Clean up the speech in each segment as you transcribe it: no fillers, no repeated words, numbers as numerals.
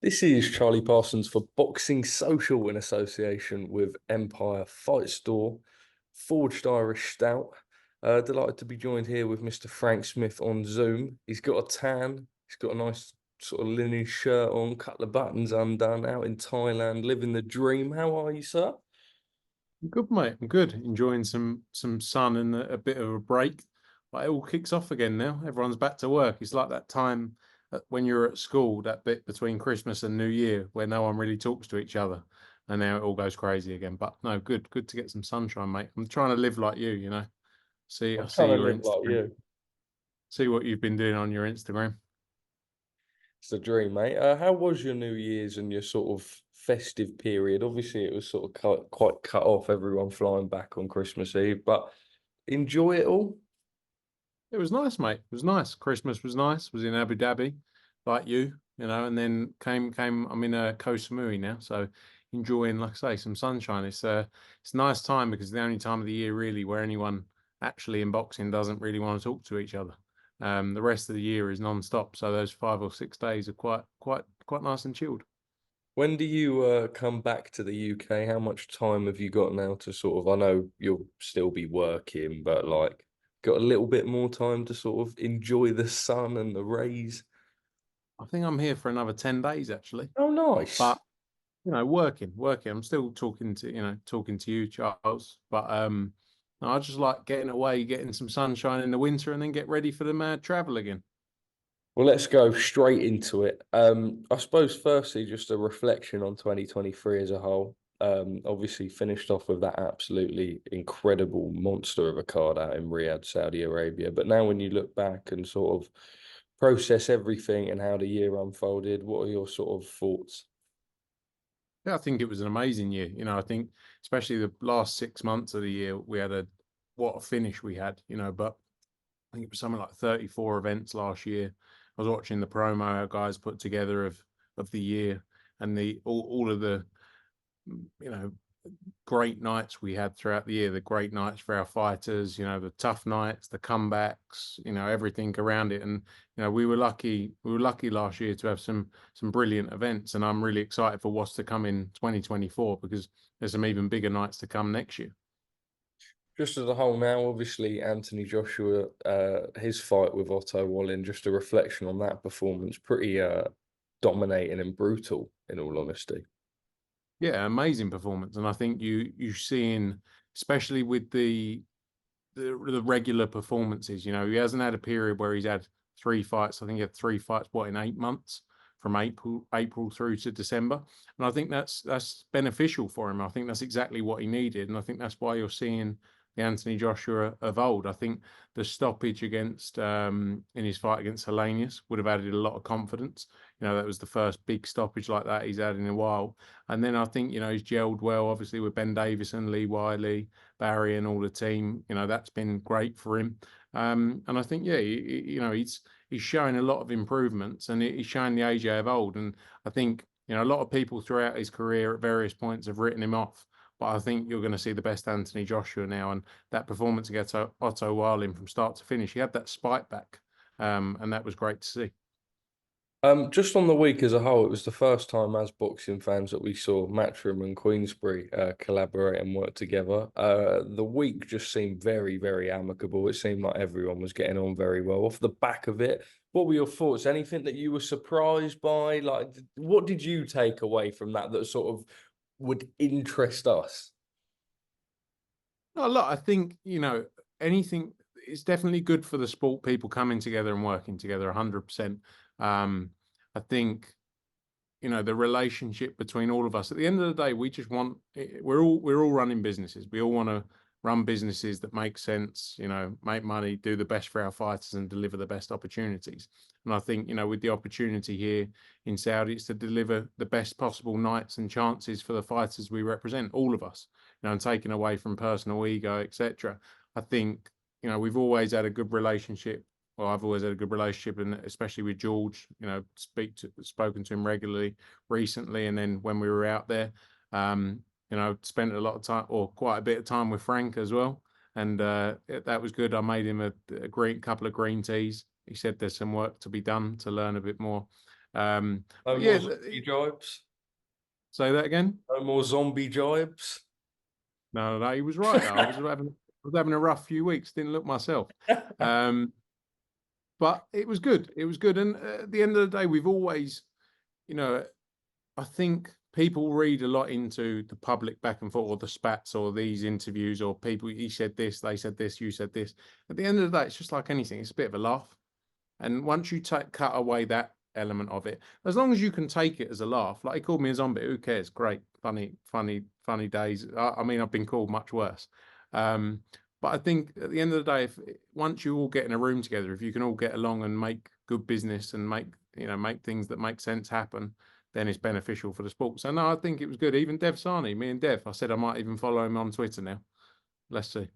This is Charlie Parsons for Boxing Social in association with Empire Fight Store, Forged Irish Stout. Delighted to be joined here with Mr. Frank Smith on Zoom. He's got a tan, he's got a nice sort of linen shirt on, couple of buttons undone, out in Thailand, living the dream. How are you, sir? Good, mate. I'm good. Enjoying some sun and a bit of a break. But it all kicks off again now. Everyone's back to work. It's like that time when you're at school, that bit between Christmas and New Year, where no one really talks to each other, and now it all goes crazy again. But no, good to get some sunshine, mate. I'm trying to live like you, you know. I I'm see trying to your live like Instagram. you. See what you've been doing on your Instagram. It's the dream, mate. How was your New Year's and your sort of festive period? Obviously, it was sort of quite cut off, everyone flying back on Christmas Eve, but enjoy it all. It was nice, mate. It was nice. Christmas was nice. Was in Abu Dhabi, like you know, and then came. I'm in Koh Samui now, so enjoying, like I say, some sunshine. It's a nice time because it's the only time of the year really where anyone actually in boxing doesn't really want to talk to each other. The rest of the year is non-stop, so those 5 or 6 days are quite nice and chilled. When do you come back to the UK? How much time have you got now to sort of, I know you'll still be working, but like got a little bit more time to sort of enjoy the sun and the rays? I think I'm here for another 10 days actually, Oh, nice. but working. I'm still talking to you, Charles. But no, I just like getting away, getting some sunshine in the winter, and then get ready for the mad travel again. Well, let's go straight into it. I suppose firstly, just a reflection on 2023 as a whole. Obviously finished off with that absolutely incredible monster of a card out in Riyadh, Saudi Arabia. But now when you look back and sort of process everything and how the year unfolded, what are your sort of thoughts? Yeah, I think it was an amazing year. I think especially the last 6 months of the year, we had what a finish we had. But I think it was something like 34 events last year. I was watching the promo our guys put together of the year and the all of the you know great nights we had throughout the year, the great nights for our fighters, the tough nights, the comebacks, everything around it. And, we were lucky last year to have some brilliant events. And I'm really excited for what's to come in 2024 because there's some even bigger nights to come next year. Just as a whole now, obviously Anthony Joshua, his fight with Otto Wallin, just a reflection on that performance, pretty dominating and brutal, in all honesty. Yeah, amazing performance. And I think you're seeing, especially with the regular performances. He hasn't had a period where he's had 3 fights. I think he had 3 fights, in 8 months, from April through to December. And I think that's beneficial for him. I think that's exactly what he needed. And I think that's why you're seeing the Anthony Joshua of old. I think the stoppage against in his fight against Helenius would have added a lot of confidence. That was the first big stoppage like that he's had in a while. And then I think, he's gelled well, obviously, with Ben Davison, Lee Wiley, Barry, and all the team. That's been great for him. And I think, yeah, he's showing a lot of improvements, and he's showing the AJ of old. And I think, a lot of people throughout his career at various points have written him off. But I think you're going to see the best Anthony Joshua now, and that performance against Otto Wallin from start to finish, he had that spike back, and that was great to see. Just on the week as a whole, it was the first time as boxing fans that we saw Matchroom and Queensberry collaborate and work together. The week just seemed very, very amicable. It seemed like everyone was getting on very well. Off the back of it, what were your thoughts? Anything that you were surprised by? Like, what did you take away from that sort of would interest us? A lot. I think, anything is definitely good for the sport, people coming together and working together 100%. I think, the relationship between all of us, at the end of the day, we just want, we're all running businesses. We all want to run businesses that make sense, make money, do the best for our fighters and deliver the best opportunities. And I think, with the opportunity here in Saudi, it's to deliver the best possible nights and chances for the fighters we represent, all of us, and taking away from personal ego, etc. I think, we've always had a good relationship. Well, I've always had a good relationship, and especially with George, spoken to him regularly recently. And then when we were out there, spent a lot of time, or quite a bit of time, with Frank as well. And that was good. I made him a couple of green teas. He said there's some work to be done to learn a bit more No But more yeah, zombie jibes. say that again. No more zombie jibes. No, he was right though. I was having a rough few weeks. Didn't look myself. But it was good. It was good. And at the end of the day, we've always, you know, I think people read a lot into the public back and forth, or the spats, or these interviews, or people, he said this, they said this, you said this. At the end of the day, it's just like anything. It's a bit of a laugh. And once you cut away that element of it, as long as you can take it as a laugh, like he called me a zombie, who cares? Great, funny days. I mean, I've been called much worse. But I think at the end of the day, if once you all get in a room together, if you can all get along and make good business and make things that make sense happen, then it's beneficial for the sport. So no, I think it was good. Even Dev Sani, me and Dev, I said I might even follow him on Twitter now. Let's see.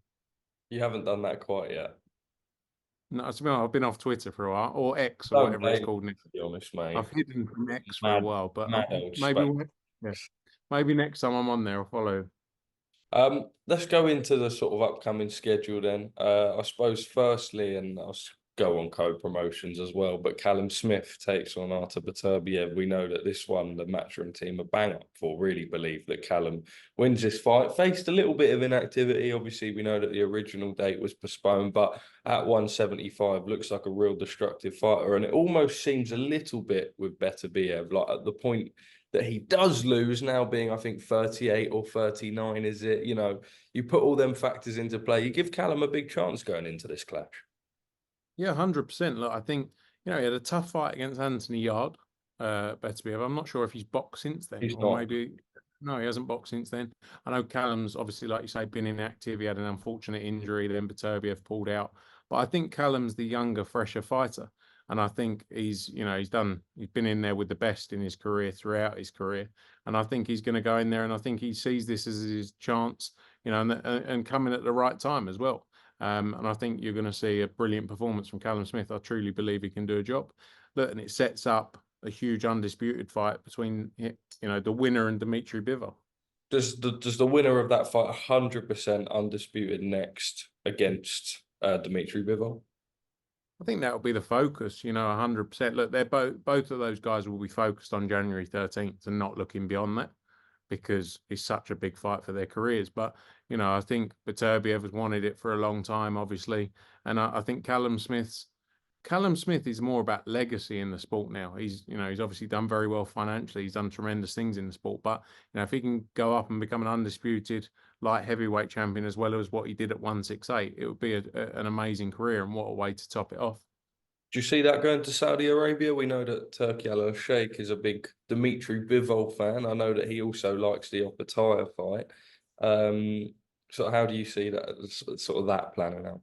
You haven't done that quite yet. No, I've been off Twitter for a while, or X, or Don't whatever it's blame called me, now. to be honest, mate. I've hidden from X for a Mad, while, but mad old maybe space. yeah, maybe next time I'm on there, I'll follow. Let's go into the sort of upcoming schedule then. I suppose firstly, and I'll go on co-promotions as well, but Callum Smith takes on Artur Beterbiev. We know that this one, the Matchroom team are bang up for, really believe that Callum wins this fight. Faced a little bit of inactivity. Obviously, we know that the original date was postponed, but at 175, looks like a real destructive fighter. And it almost seems a little bit with Beterbiev, like at the point that he does lose, now being, I think, 38 or 39, is it? You know, you put all them factors into play, you give Callum a big chance going into this clash. Yeah, 100%. Look, I think, he had a tough fight against Anthony Yard, Beterbiev. I'm not sure if he's boxed since then, He's or not. maybe, no, he hasn't boxed since then. I know Callum's obviously, like you say, been inactive. He had an unfortunate injury, then Beterbiev pulled out. But I think Callum's the younger, fresher fighter. And I think he's been in there with the best in his career, throughout his career. And I think he's going to go in there, and I think he sees this as his chance, and coming at the right time as well. And I think you're going to see a brilliant performance from Callum Smith. I truly believe he can do a job. Look, and it sets up a huge undisputed fight between, the winner and Dimitri Bivol. Does the winner of that fight 100% undisputed next against Dimitri Bivol? I think that will be the focus, 100%. Look, they're both of those guys will be focused on January 13th and not looking beyond that, because it's such a big fight for their careers. But, I think Beterbiev has wanted it for a long time, obviously. And I think Callum Smith is more about legacy in the sport now. He's obviously done very well financially. He's done tremendous things in the sport. But, if he can go up and become an undisputed light heavyweight champion, as well as what he did at 168, it would be an amazing career, and what a way to top it off. Do you see that going to Saudi Arabia? We know that Turki Al-Sheikh is a big Dimitri Bivol fan. I know that he also likes the Opetaya fight. So how do you see that, sort of that planning out?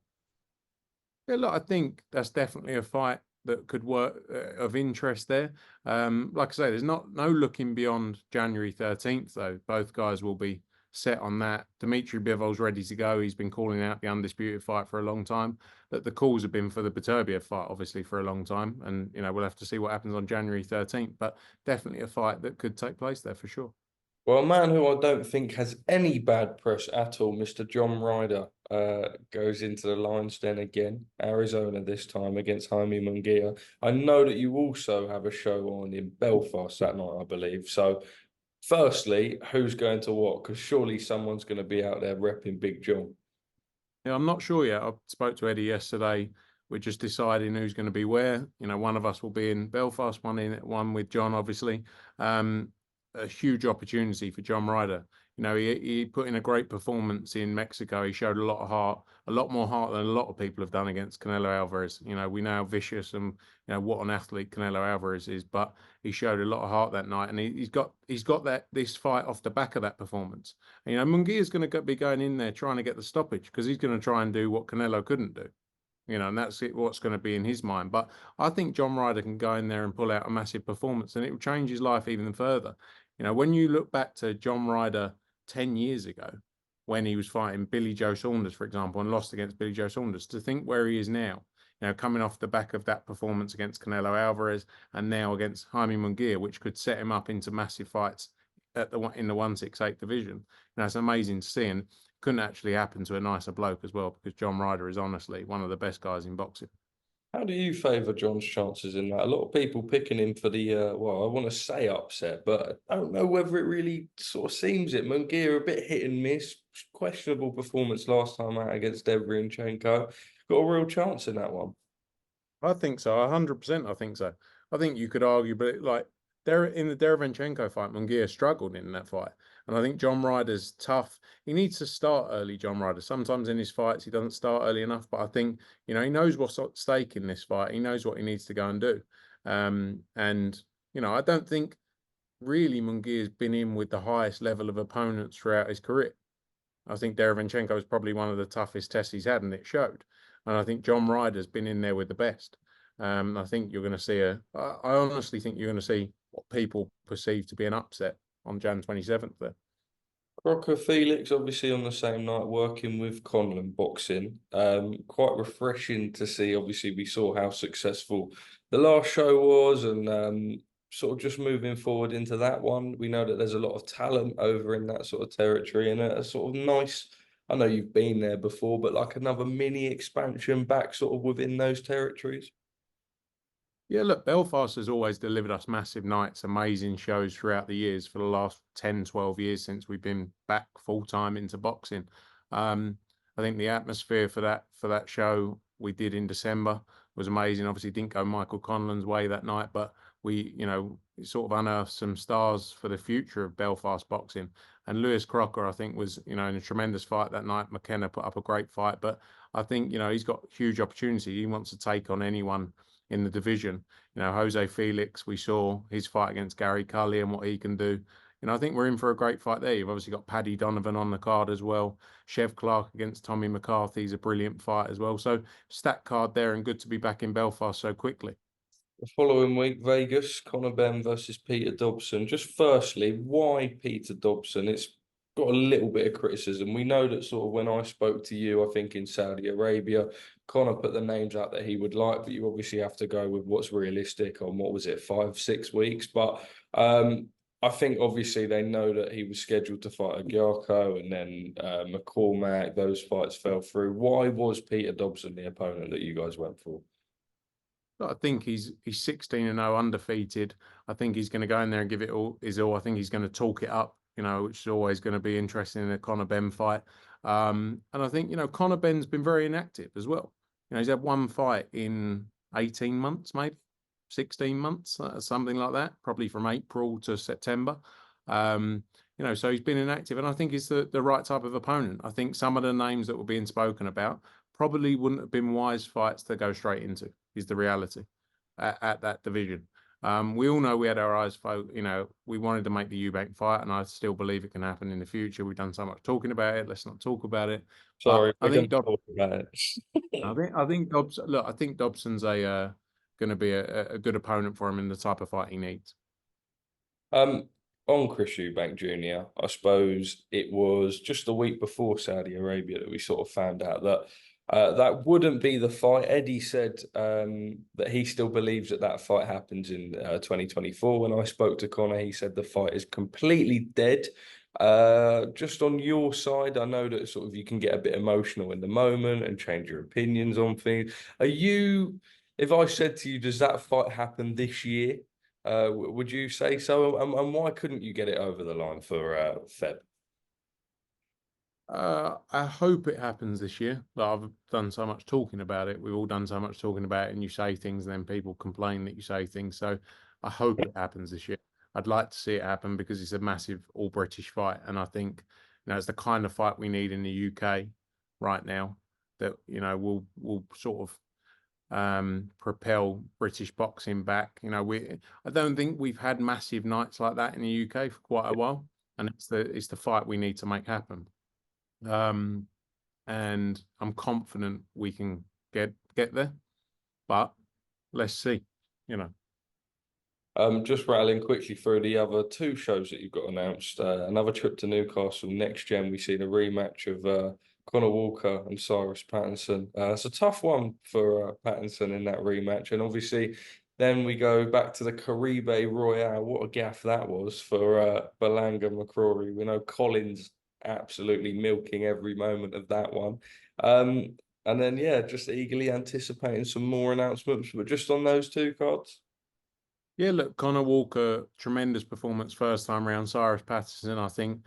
Yeah, look, I think that's definitely a fight that could work, of interest there. Like I say, there's no looking beyond January 13th, though. Both guys will be set on that. Dimitri Bivol's ready to go. He's been calling out the undisputed fight for a long time. That the calls have been for the Beterbiev fight, obviously, for a long time. And, we'll have to see what happens on January 13th. But definitely a fight that could take place there for sure. Well, a man who I don't think has any bad press at all, Mr. John Ryder, goes into the Lions Den again, Arizona this time, against Jaime Munguia. I know that you also have a show on in Belfast that night, I believe. So, firstly, who's going to what? Because surely someone's going to be out there repping Big John. Yeah, I'm not sure yet. I spoke to Eddie yesterday. We're just deciding who's going to be where. One of us will be in Belfast, one with John, obviously. A huge opportunity for John Ryder. He put in a great performance in Mexico. He showed a lot of heart, a lot more heart than a lot of people have done against Canelo Alvarez. We know how vicious and what an athlete Canelo Alvarez is, but he showed a lot of heart that night, and he's got this fight off the back of that performance. Munguia is going to be going in there trying to get the stoppage, because he's going to try and do what Canelo couldn't do. And that's what's going to be in his mind. But I think John Ryder can go in there and pull out a massive performance, and it will change his life even further. When you look back to John Ryder 10 years ago, when he was fighting Billy Joe Saunders, for example, and lost against Billy Joe Saunders, to think where he is now, coming off the back of that performance against Canelo Alvarez, and now against Jaime Munguia, which could set him up into massive fights in the 168 division. It's amazing to see, and couldn't actually happen to a nicer bloke as well, because John Ryder is honestly one of the best guys in boxing. How do you favour John's chances in that? A lot of people picking him for the well, I want to say upset, but I don't know whether it really sort of seems it. Munguia a bit hit and miss, questionable performance last time out against Derevyanchenko. Got a real chance in that one. I think so. 100%. I think so. I think you could argue, but like there in the Derevenchenko fight, Munguia struggled in that fight. And I think John Ryder's tough. He needs to start early, John Ryder. Sometimes in his fights, he doesn't start early enough. But I think, he knows what's at stake in this fight. He knows what he needs to go and do. And, I don't think really Munguia's been in with the highest level of opponents throughout his career. I think Derevenchenko is probably one of the toughest tests he's had, and it showed. And I think John Ryder's been in there with the best. I think you're going to see I honestly think you're going to see what people perceive to be an upset on Jan 27th there. Crocker Felix, obviously on the same night, working with Conlan Boxing. Quite refreshing to see. Obviously, we saw how successful the last show was, and sort of just moving forward into that one. We know that there's a lot of talent over in that sort of territory, and a sort of nice. I know you've been there before, but like another mini expansion back sort of within those territories. Yeah, look, Belfast has always delivered us massive nights, amazing shows throughout the years for the last 10, 12 years since we've been back full time into boxing. I think the atmosphere for that show we did in December was amazing. Obviously, didn't go Michael Conlan's way that night, but we, sort of unearthed some stars for the future of Belfast boxing. And Lewis Crocker, I think, was, in a tremendous fight that night. McKenna put up a great fight, but I think, he's got huge opportunity. He wants to take on anyone in the division. Jose Felix, we saw his fight against Gary Cully and what he can do. I think we're in for a great fight there. You've obviously got Paddy Donovan on the card as well. Chev Clark against Tommy McCarthy is a brilliant fight as well. So stacked card there, and good to be back in Belfast so quickly. The following week, Vegas, Conor Benn versus Peter Dobson. Just firstly, why Peter Dobson? It's got a little bit of criticism. We know that sort of when I spoke to you, I think in Saudi Arabia, Conor put the names out that he would like, but you obviously have to go with what's realistic on what was it, 5, 6 weeks. But I think obviously they know that he was scheduled to fight Agyarko and then McCormack. Those fights fell through. Why was Peter Dobson the opponent that you guys went for? I think he's 16-0 undefeated. I think he's going to go in there and give it all his all. I think he's going to talk it up, which is always going to be interesting in a Conor Benn fight. And I think, Conor Benn's been very inactive as well. He's had one fight in 18 months, maybe 16 months, something like that, probably from April to September. So he's been inactive, and I think he's the right type of opponent. I think some of the names that were being spoken about probably wouldn't have been wise fights to go straight into, is the reality at that division. We all know we had our eyes we wanted to make the Eubank fight, and I still believe it can happen in the future. We've done so much talking about it. Let's not talk about it. Sorry, I we're going think to talk about it. I think Dobson. Look, I think Dobson's going to be a good opponent for him in the type of fight he needs. On Chris Eubank Jr., I suppose it was just the week before Saudi Arabia that we sort of found out that that wouldn't be the fight. Eddie said that he still believes that that fight happens in 2024. When I spoke to Conor, he said the fight is completely dead. Just on your side, I know that sort of you can get a bit emotional in the moment and change your opinions on things. If I said to you, does that fight happen this year? Would you say so? And why couldn't you get it over the line for Feb? I hope it happens this year. I've done so much talking about it. We've all done so much talking about it, and you say things, and then people complain that you say things. So I hope it happens this year. I'd like to see it happen because it's a massive all-British fight, and I think it's the kind of fight we need in the UK right now that will sort of propel British boxing back. I don't think we've had massive nights like that in the UK for quite a while, and it's the fight we need to make happen. And I'm confident we can get there, but let's see. Just rattling quickly through the other two shows that you've got announced. Another trip to Newcastle next gen. We see the rematch of Conor Walker and Cyrus Pattinson. It's a tough one for Pattinson in that rematch, and obviously then we go back to the Caribe Royale. What a gaff that was for Berlanga McCrory. We know Collins absolutely milking every moment of that one. And then, yeah, just eagerly anticipating some more announcements, but just on those two cards. Yeah, look, Connor Walker, tremendous performance first time round. Cyrus Patterson, I think,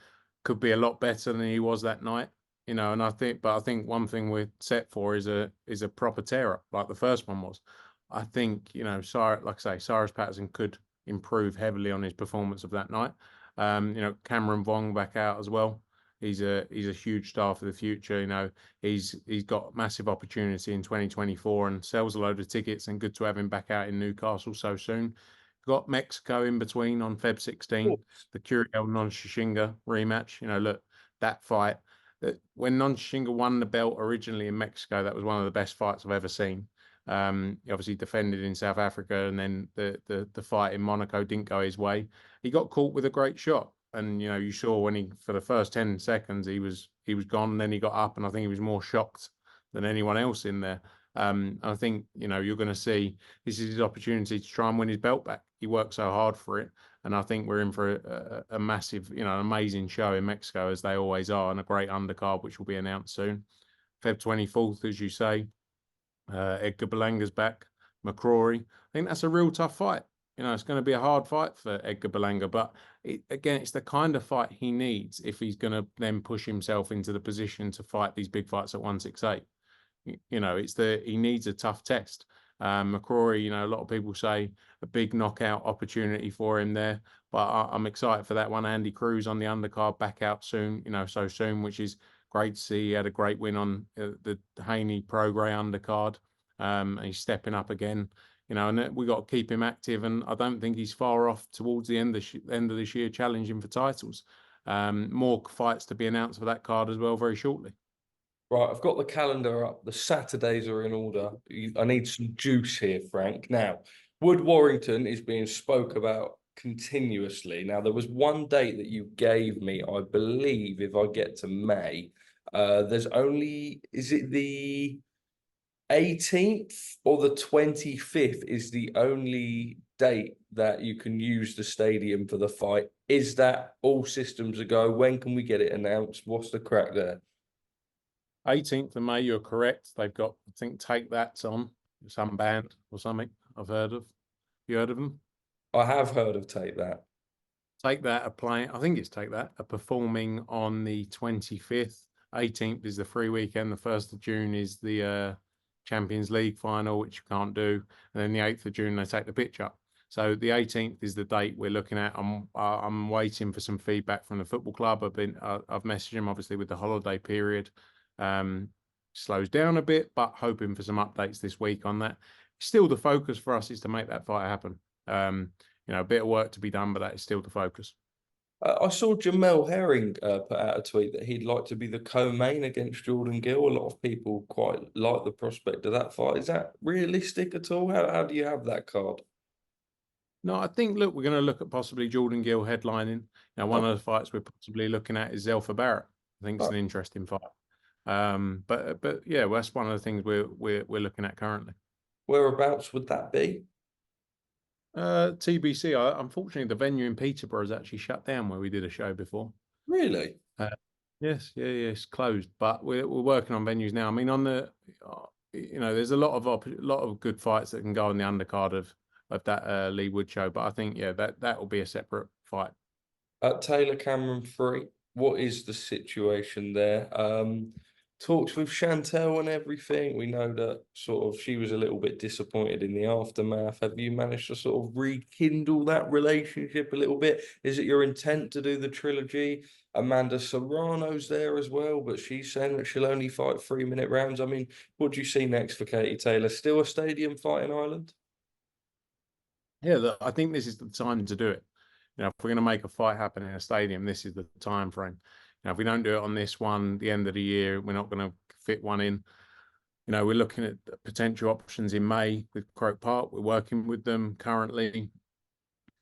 could be a lot better than he was that night. And I think one thing we're set for is a proper tear up, like the first one was. I think, Cyrus, like I say, Cyrus Patterson could improve heavily on his performance of that night. Cameron Vong back out as well. He's a huge star for the future. He's got massive opportunity in 2024 and sells a load of tickets, and good to have him back out in Newcastle so soon. Got Mexico in between on Feb 16, the Curiel Non-Shishinga rematch. Look, that fight, when Non-Shishinga won the belt originally in Mexico, that was one of the best fights I've ever seen. He obviously defended in South Africa, and then the fight in Monaco didn't go his way. He got caught with a great shot, and you saw when he, for the first 10 seconds, he was gone, and then he got up, and I think he was more shocked than anyone else in there. I think you're going to see this is his opportunity to try and win his belt back. He worked so hard for it, and I think we're in for a massive, amazing show in Mexico, as they always are, and a great undercard which will be announced soon. Feb 24th, as you say, Edgar Berlanga's back, McCrory. I think that's a real tough fight. It's going to be a hard fight for Edgar Berlanga, but again, it's the kind of fight he needs if he's going to then push himself into the position to fight these big fights at 168. He needs a tough test. McCrory, a lot of people say a big knockout opportunity for him there, but I'm excited for that one. Andy Cruz on the undercard, back out soon, so soon, which is great to see. He had a great win on the Haney Pro Grey undercard, and he's stepping up again. And we got to keep him active, and I don't think he's far off towards the end of this year challenging for titles. More fights to be announced for that card as well very shortly. Right, I've got the calendar up. The Saturdays are in order. I need some juice here, Frank. Now, Wood Warrington is being spoke about continuously. Now, there was one date that you gave me, I believe, if I get to May. There's only, is it the 18th or the 25th is the only date that you can use the stadium for the fight? Is that all systems a go? When can we get it announced? What's the crack there? 18th of May, you're correct. They've got, I think, Take That's on, some band or something I've heard of. You heard of them? I have heard of Take That. Take That are playing, I think it's Take That, are performing on the 25th. 18th is the free weekend. The 1st of June is the Champions League final, which you can't do. And then the 8th of June, they take the pitch up. So the 18th is the date we're looking at. I'm waiting for some feedback from the football club. I've messaged him, obviously, with the holiday period. Slows down a bit, but hoping for some updates this week on that. Still, the focus for us is to make that fight happen. A bit of work to be done, but that is still the focus. I saw Jamel Herring put out a tweet that he'd like to be the co-main against Jordan Gill. A lot of people quite like the prospect of that fight. Is that realistic at all? How do you have that card? No, I think, look, we're going to look at possibly Jordan Gill headlining. Now, one of the fights we're possibly looking at is Zelfa Barrett. I think it's an interesting fight. But yeah, well, that's one of the things we're looking at currently. Whereabouts would that be? TBC. Unfortunately, the venue in Peterborough is actually shut down where we did a show before. Really? Yes, it's closed, but we're working on venues now. I mean, on the, there's a lot of good fights that can go on the undercard of that Leigh Wood show, but I think that will be a separate fight. Taylor Cameron 3. What is the situation there? Talks with Chantelle and everything. We know that sort of she was a little bit disappointed in the aftermath. Have you managed to sort of rekindle that relationship a little bit? Is it your intent to do the trilogy? Amanda Serrano's there as well, but she's saying that she'll only fight 3-minute rounds. I mean, what do you see next for Katie Taylor? Still a stadium fight in Ireland? Yeah, I think this is the time to do it. If we're going to make a fight happen in a stadium, this is the time frame. If we don't do it on this one, the end of the year, we're not going to fit one in. We're looking at potential options in May with Croke Park. We're working with them currently.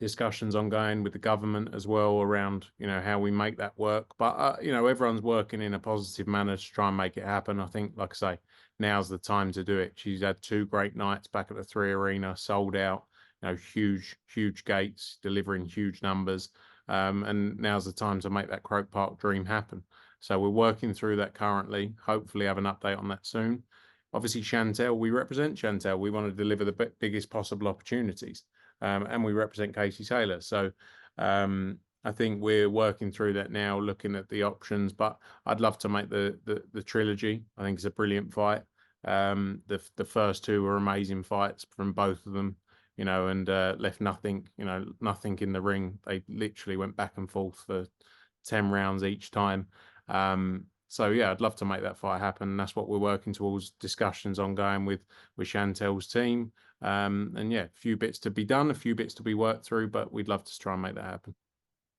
Discussions ongoing with the government as well around, how we make that work. But, everyone's working in a positive manner to try and make it happen. I think, like I say, now's the time to do it. She's had 2 great nights back at the 3 Arena, sold out. Huge gates, delivering huge numbers. And now's the time to make that Croke Park dream happen. So we're working through that currently. Hopefully have an update on that soon. Obviously, Chantelle, we represent Chantelle. We want to deliver the biggest possible opportunities. And we represent Casey Taylor. So I think we're working through that now, looking at the options. But I'd love to make the trilogy. I think it's a brilliant fight. The first two were amazing fights from both of them, and left nothing in the ring. They literally went back and forth for 10 rounds each time. So yeah, I'd love to make that fight happen. That's what we're working towards. Discussions ongoing with Chantelle's team. And yeah, a few bits to be done, a few bits to be worked through, but we'd love to try and make that happen.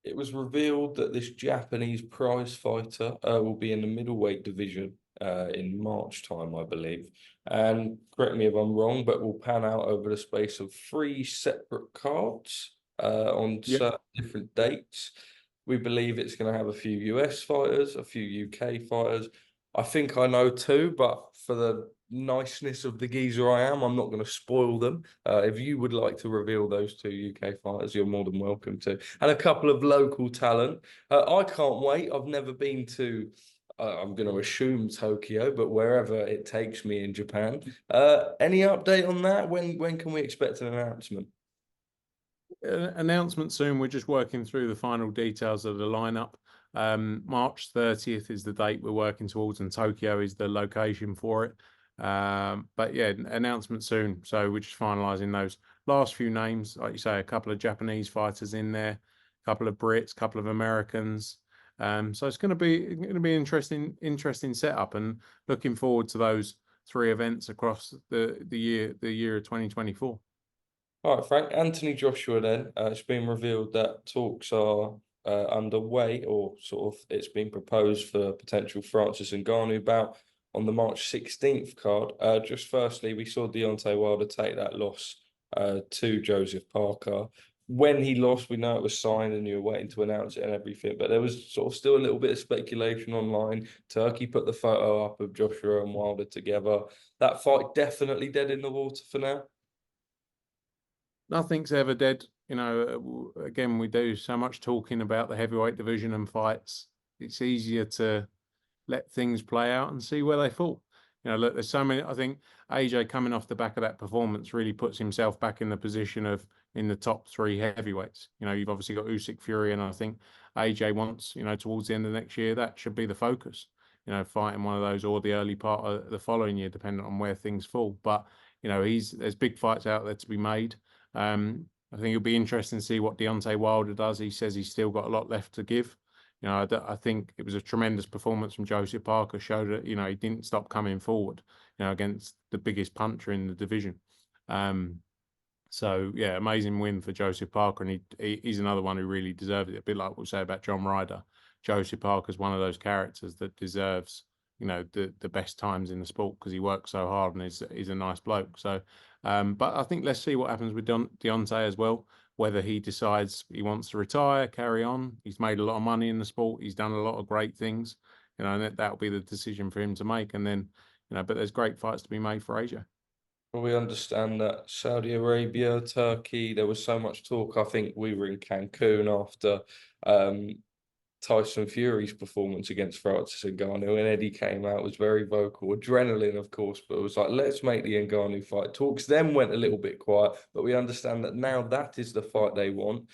It was revealed that this Japanese prize fighter will be in the middleweight division in March time, I believe. And correct me if I'm wrong, but will pan out over the space of 3 separate cards on certain different dates. We believe it's going to have a few US fighters, a few UK fighters. I think I know 2, but for the niceness of the geezer I'm not going to spoil them. If you would like to reveal those 2 UK fighters, you're more than welcome to. And a couple of local talent. I can't wait. I've never been to, I'm going to assume Tokyo, but wherever it takes me in Japan. Any update on that? When can we expect an announcement? Announcement soon. We're just working through the final details of the lineup. March 30th is the date we're working towards, and Tokyo is the location for it. But yeah, announcement soon. So we're just finalising those last few names. Like you say, a couple of Japanese fighters in there, a couple of Brits, a couple of Americans. So it's going to be interesting setup, and looking forward to those 3 events across the year of 2024. All right, Frank. Anthony Joshua then. It's been revealed that talks are underway, or sort of it's been proposed for potential Francis Ngannou bout on the March 16th card. Just firstly, we saw Deontay Wilder take that loss to Joseph Parker. When he lost, we know it was signed and you were waiting to announce it and everything, but there was sort of still a little bit of speculation online. Turkey put the photo up of Joshua and Wilder together. That fight definitely dead in the water for now. Nothing's ever dead. Again, we do so much talking about the heavyweight division and fights. It's easier to let things play out and see where they fall. Look, there's so many. I think AJ coming off the back of that performance really puts himself back in the position of in the top 3 heavyweights. You've obviously got Usyk, Fury, and I think AJ wants, towards the end of next year, that should be the focus. Fighting one of those or the early part of the following year, depending on where things fall. But there's big fights out there to be made. I think it'll be interesting to see what Deontay Wilder does. He says he's still got a lot left to give. I think it was a tremendous performance from Joseph Parker. Showed that he didn't stop coming forward. Against the biggest puncher in the division. So yeah, amazing win for Joseph Parker, and he's another one who really deserves it. A bit like what we say about John Ryder. Joseph Parker's one of those characters that deserves the best times in the sport because he works so hard and he's a nice bloke. So, but I think let's see what happens with Deontay as well. Whether he decides he wants to retire, carry on. He's made a lot of money in the sport. He's done a lot of great things, and that'll be the decision for him to make. And then, but there's great fights to be made for AJ. Well, we understand that Saudi Arabia, Turkey, there was so much talk. I think we were in Cancun after Tyson Fury's performance against Francis Ngannou, and Eddie came out, was very vocal, adrenaline, of course, but it was like, let's make the Ngannou fight. Talks then went a little bit quiet, but we understand that now that is the fight they want.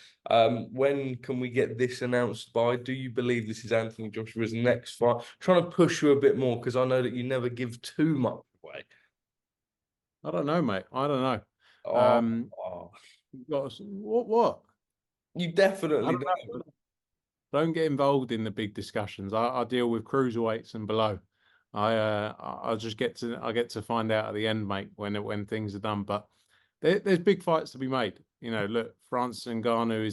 When can we get this announced by? Do you believe this is Anthony Joshua's next fight? I'm trying to push you a bit more because I know that you never give too much away. I don't know, mate. I don't know. Oh. What? You definitely don't. Don't get involved in the big discussions. I deal with cruiserweights and below. I just get to find out at the end, mate, when things are done. But there's big fights to be made. Look, Francis Ngannou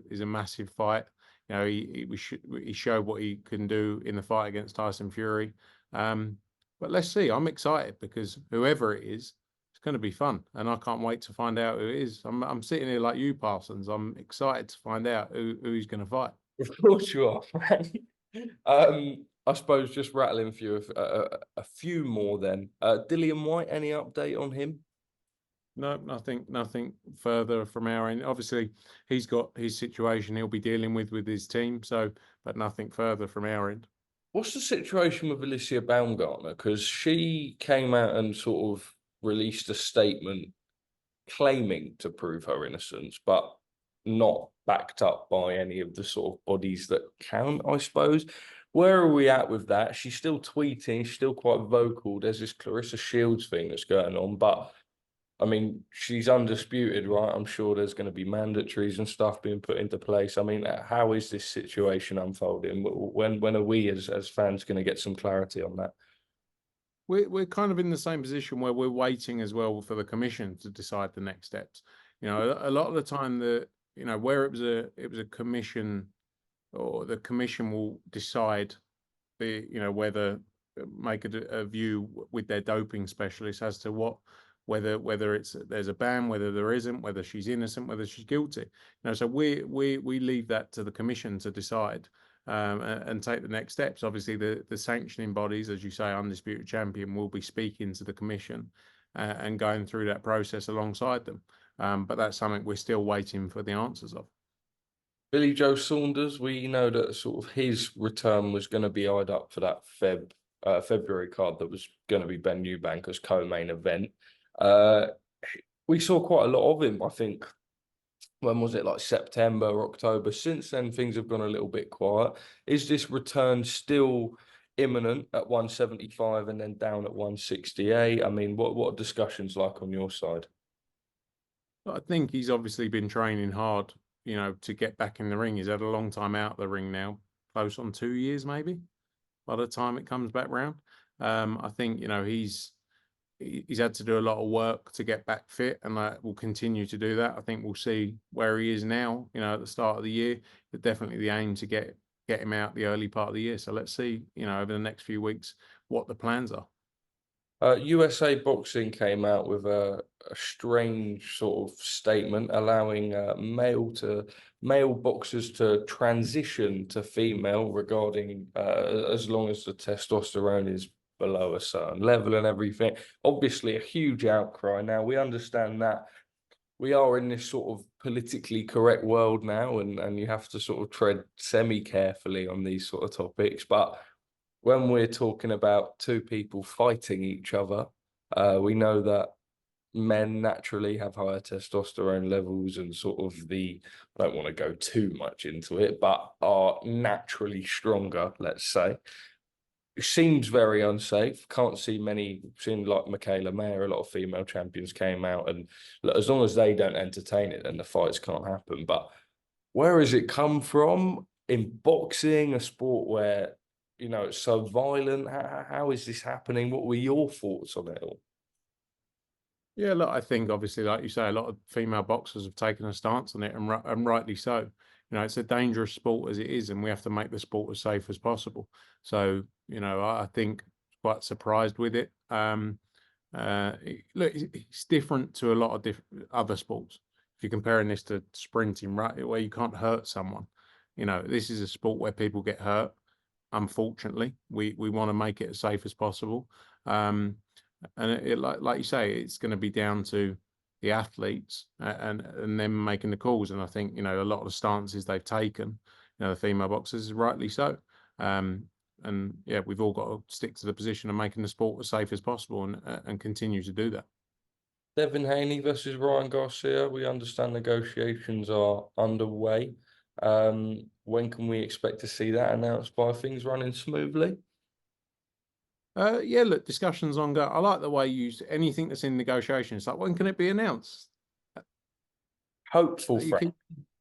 is a massive fight. He showed what he can do in the fight against Tyson Fury. But let's see. I'm excited because whoever it is, it's going to be fun, and I can't wait to find out who it is. I'm sitting here like you, Parsons. I'm excited to find out who he's going to fight. Of course you are, Frank. I suppose just rattling through a few more then. Dillian Whyte, any update on him? No, nothing further from our end. Obviously, he's got his situation he'll be dealing with his team. So, but nothing further from our end. What's the situation with Alycia Baumgardner? Because she came out and sort of released a statement claiming to prove her innocence, but not backed up by any of the sort of bodies that count, I suppose. Where are we at with that? She's still tweeting, she's still quite vocal. There's this Clarissa Shields thing that's going on, but I mean, she's undisputed, right? I'm sure there's going to be mandatories and stuff being put into place. I mean, how is this situation unfolding? When are we as fans going to get some clarity on that? We're kind of in the same position where we're waiting as well for the commission to decide the next steps. You know, a lot of the time where it was a commission, or the commission will decide whether make a view with their doping specialist as to whether there's a ban, whether there isn't, whether she's innocent, whether she's guilty. So we leave that to the commission to decide. And take the next steps. Obviously, the sanctioning bodies, as you say, Undisputed Champion, will be speaking to the commission and going through that process alongside them. But that's something we're still waiting for the answers of. Billy Joe Saunders, we know that sort of his return was going to be eyed up for that February card that was going to be Ben Eubank as co-main event. We saw quite a lot of him, I think. When was it, like September, October? Since then, things have gone a little bit quiet. Is this return still imminent at 175 and then down at 168? I mean, what are discussions like on your side? I think he's obviously been training hard, to get back in the ring. He's had a long time out of the ring now, close on 2 years maybe, by the time it comes back round. I think, he's had to do a lot of work to get back fit, and will continue to do that. I think we'll see where he is now, at the start of the year, but definitely the aim to get him out the early part of the year. So let's see, over the next few weeks, what the plans are. USA Boxing came out with a strange sort of statement allowing male boxers to transition to female regarding as long as the testosterone is below a certain level and everything. Obviously, a huge outcry. Now, we understand that we are in this sort of politically correct world now, and you have to sort of tread semi-carefully on these sort of topics. But when we're talking about two people fighting each other, we know that men naturally have higher testosterone levels and sort of I don't want to go too much into it, but are naturally stronger, let's say. It seems very unsafe. Can't see many, seen like Michaela Mayer, a lot of female champions came out, and look, as long as they don't entertain it, then the fights can't happen. But where has it come from in boxing, a sport where, it's so violent? How is this happening? What were your thoughts on it all? Yeah, look, I think obviously, like you say, a lot of female boxers have taken a stance on it, and rightly so. It's a dangerous sport as it is, and we have to make the sport as safe as possible. So, I think quite surprised with it. Look, it's different to a lot of other sports. If you're comparing this to sprinting, right, where you can't hurt someone, this is a sport where people get hurt. Unfortunately, we want to make it as safe as possible. And like you say, it's going to be down to the athletes and them making the calls. And I think, a lot of the stances they've taken, the female boxers, rightly so. And yeah, we've all got to stick to the position of making the sport as safe as possible and continue to do that. Devin Haney versus Ryan Garcia. We understand negotiations are underway. When can we expect to see that announced by things running smoothly? Yeah, look, discussions ongoing. I like the way you use anything that's in negotiation. It's like, when can it be announced? Hopeful, Frank.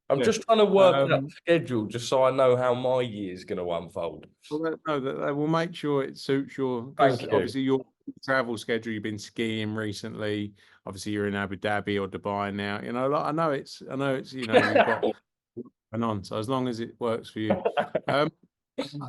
I'm just trying to work out the schedule just so I know how my year is going to unfold. Well, no, they will make sure it suits Thank you. Obviously your travel schedule. You've been skiing recently. Obviously, you're in Abu Dhabi or Dubai now. I know it's you've got and on. So as long as it works for you.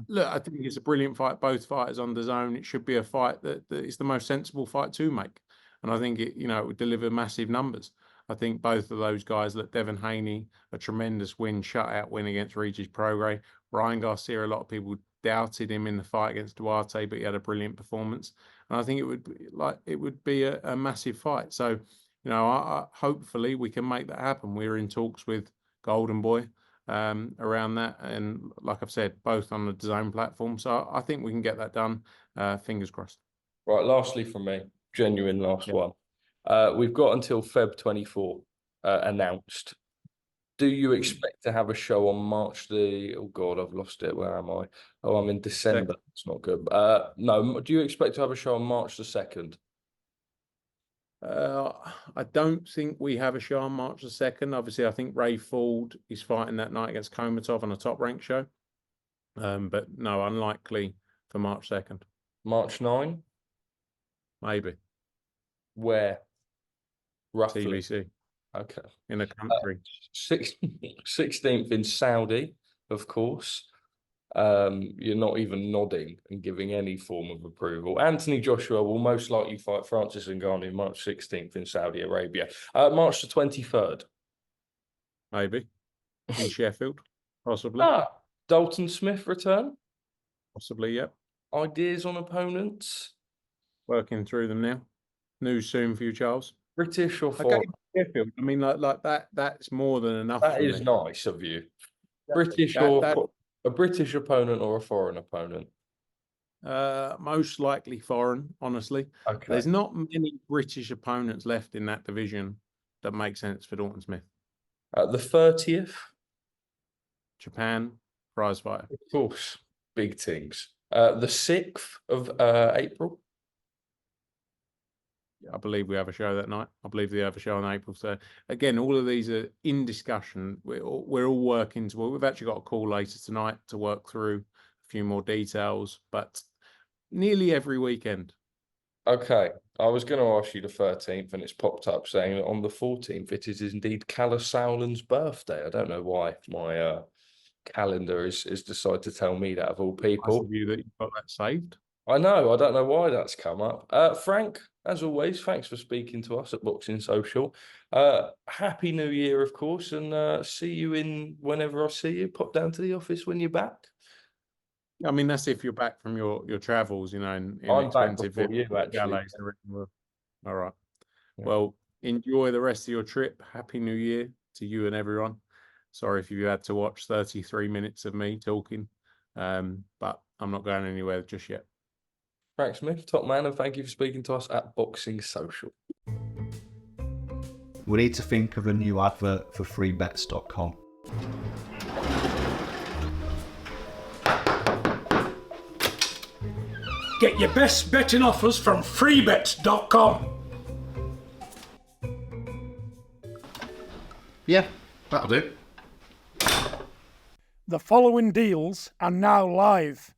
Look, I think it's a brilliant fight. Both fighters on the zone. It should be a fight that is the most sensible fight to make. And I think it would deliver massive numbers. I think both of those guys, look, Devin Haney, a tremendous win, shutout win against Regis Prograis. Ryan Garcia, a lot of people doubted him in the fight against Duarte, but he had a brilliant performance. And I think it would be a massive fight. So, hopefully we can make that happen. We're in talks with Golden Boy around that. And like I've said, both on the DAZN platform. So I think we can get that done. Fingers crossed. Right, lastly from me, genuine last one. We've got until Feb 24 announced. Do you expect to have a show on March oh God, I've lost it. Where am I? Oh, I'm in December. It's not good. No, do you expect to have a show on March the 2nd? I don't think we have a show on March the 2nd. Obviously, I think Ray Ford is fighting that night against Komatov on a top rank show. But no, unlikely for March 2nd. March 9? Maybe. Where? Roughly. TBC. Okay. In the country. 16th in Saudi, of course. You're not even nodding and giving any form of approval. Anthony Joshua will most likely fight Francis Ngannou March 16th in Saudi Arabia. March the 23rd. Maybe. In Sheffield, possibly. Dalton Smith return? Possibly, yep. Ideas on opponents? Working through them now. News soon for you, Charles. British or foreign? Sheffield. I mean, like that. That's more than enough. That is nice of you. British or a British opponent or a foreign opponent? Most likely foreign, honestly. Okay. There's not many British opponents left in that division that make sense for Dalton Smith. The 30th? Japan, prizefighter. Of course, big things. The 6th of April? I believe we have a show that night. I believe we have a show on April. So again, all of these are in discussion. We're all working towards. We've actually got a call later tonight to work through a few more details, but nearly every weekend. Okay, I was going to ask you the 13th, and it's popped up saying that on the 14th it is indeed Callum Saulin's birthday. I don't know why my calendar is decided to tell me that of all people. Nice of you that you've got that saved. I know. I don't know why that's come up. Frank, as always, thanks for speaking to us at Boxing Social. Happy New Year, of course, and see you whenever I see you. Pop down to the office when you're back. I mean, that's if you're back from your travels, in I'm back before you, actually. All right. Yeah. Well, enjoy the rest of your trip. Happy New Year to you and everyone. Sorry if you had to watch 33 minutes of me talking, but I'm not going anywhere just yet. Frank Smith, top man, and thank you for speaking to us at Boxing Social. We need to think of a new advert for freebets.com. Get your best betting offers from freebets.com. Yeah, that'll do. The following deals are now live.